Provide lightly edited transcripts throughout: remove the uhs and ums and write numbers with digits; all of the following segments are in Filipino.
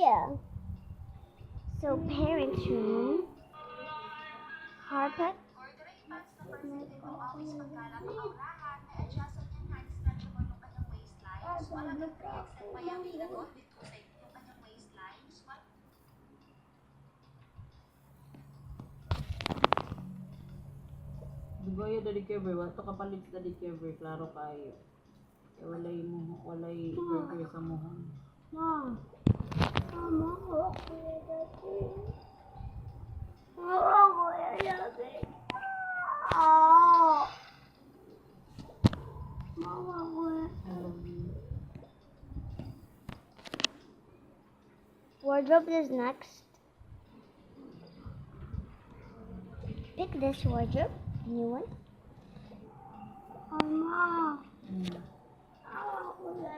here. So parents' room, carpet. Dugoy dali cover, wato kapalit dali cover, klaro kayo. Kaya walay burger sa mohon. Mom. Mama, kuya dati. Mama, kuya dati. Oh. Mama, kuya. Wardrobe is next. Pick this wardrobe. New one. Mama.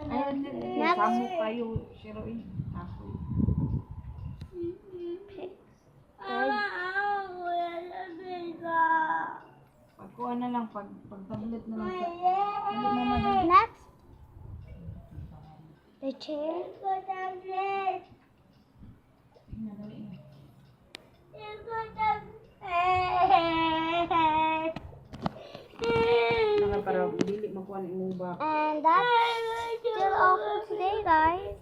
Ayun, Next. samo kayo, Sheroy. Ako. Pick. Pagkuha na lang, pag tablet na lang. Dali mo madali. Next. The chair. Na, dali na. Naka para dili makuha ni imuba. And that's still all for today, guys.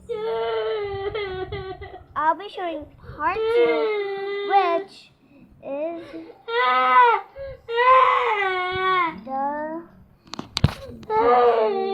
I'll be showing part 2, which is the